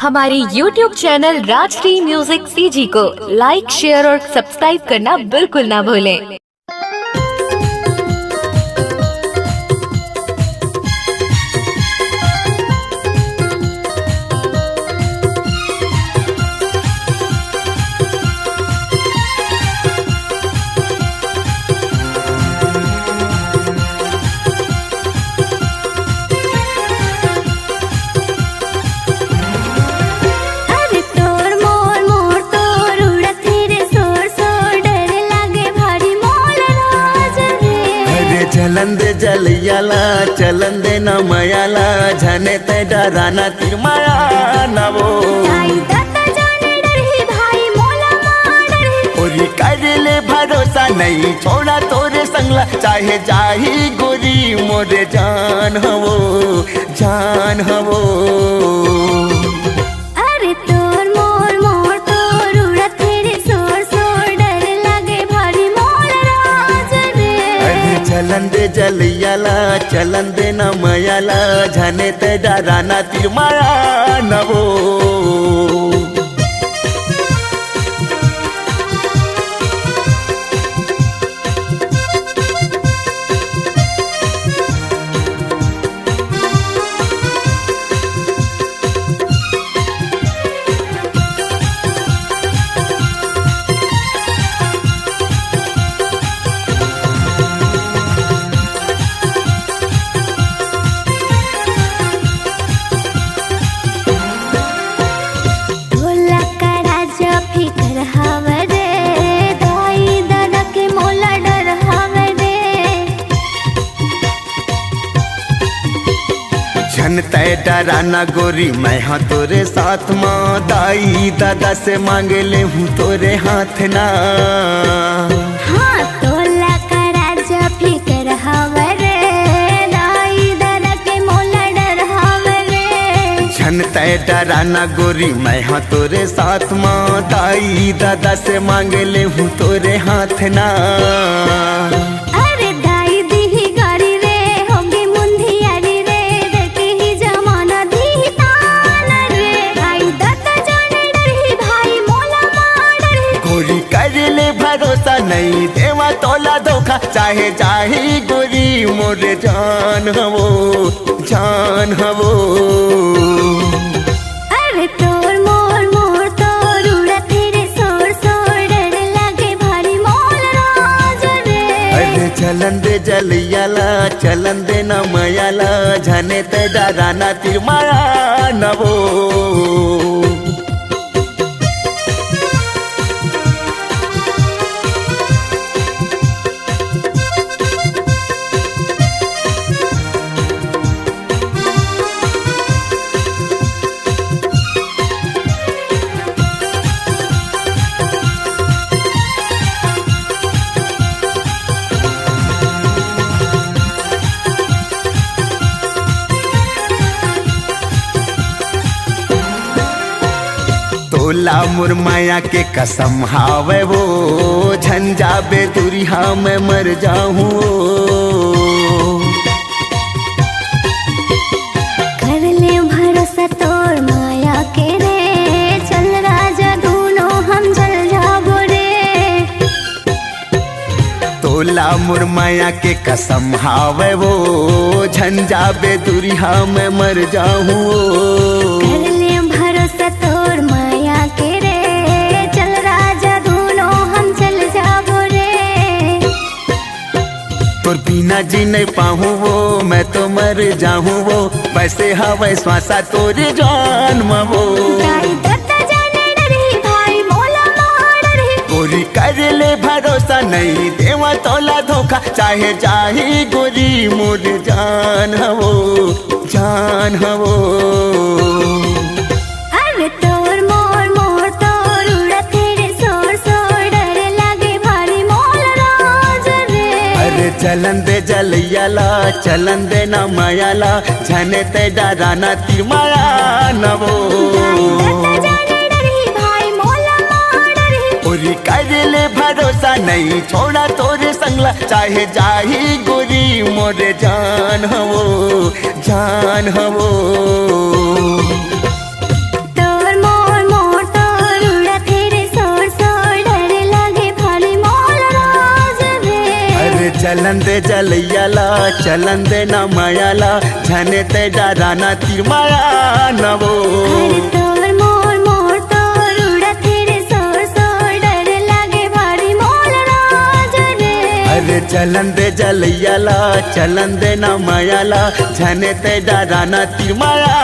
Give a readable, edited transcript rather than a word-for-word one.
हमारे YouTube channel Rajshri music CG को like, share और सब्सक्राइब करना बिल्कुल ना भूलें। चलन दे जलियाला चलन दे न मयाला झने ते डराना तिर माया नवो ओरी कर ले भरोसा नहीं छोड़ा तोरे संगला चाहे जाही गोरी मोरे जान हवो जान हवो। चलन दे जलियाला चलन दे न मयाला झने ते डराना तिर माया नवो। झन तय डराना गोरी मैं हाँ तोरे साथ माँ दाई दादा से मांग ले हूँ तोरे हाथ ना। हाँ तोला करा जब फिकर हवरे दाई दादा के मोला डर हवरे। झन तय डराना गोरी मैं हाँ तोरे साथ माँ दाई दादा से मांग ले हूँ तोरे हाथ ना। भरोसा नहीं देवा तोला धोखा चाहे चाहे गोरी मोरे जान हवो जान हवो। अरे तोर मोर मोर तोर उड़ा तेरे सोर सोर डर लागे भारी मोल राज रे। अरे चलन दे जलियाला चलन दे न मयाला झने ते डराना तिर माया नवो। तोला मुरमाया के कसम हावे वो झंझा बेदुरी हाँ मैं मर जाऊँ। कर ले भरोसा तोर माया के रे चल राजा दोनों हम जल जाबो रे। तोला मुरमाया के कसम हावे वो झंझा बेदुरी हाँ मैं मर जाऊँ। कर ले भरोसा तोर माया के रे चल राजा दोनों हम चल जाबो रे। तोर बिना जी नहीं पाहूँ वो मैं तो मर जाऊँ वो वैसे हवे श्वासा तोरे जान मवो। गोरी कर ले भरोसा नहीं देवा तोला धोखा चाहे चाहे गोरी मोर जान हवो जान हवो। अरे तोर मोर मोर तोर उड़ा तेरे सोर सोर डर लागे भारी मोल राज रे। अरे चलन दे जलियाला चलन दे न मयाला झने ते डराना तिर माया नवो। ओरी कर ले भरोसा नहीं छोड़ा तोरे संगला चाहे जाही गोरी मोरे जान हवो जान हवो। तो चलन दे जलैयाला चलन दे न मायाला झने ते डराना तीर माया नवो अरे तोर मोर मोर तोर उड़त रे सोर सोर डर लागे भारी मोर राज रे अरे चलन दे जलैयाला चलन दे न मायाला झने ते डराना तीर माया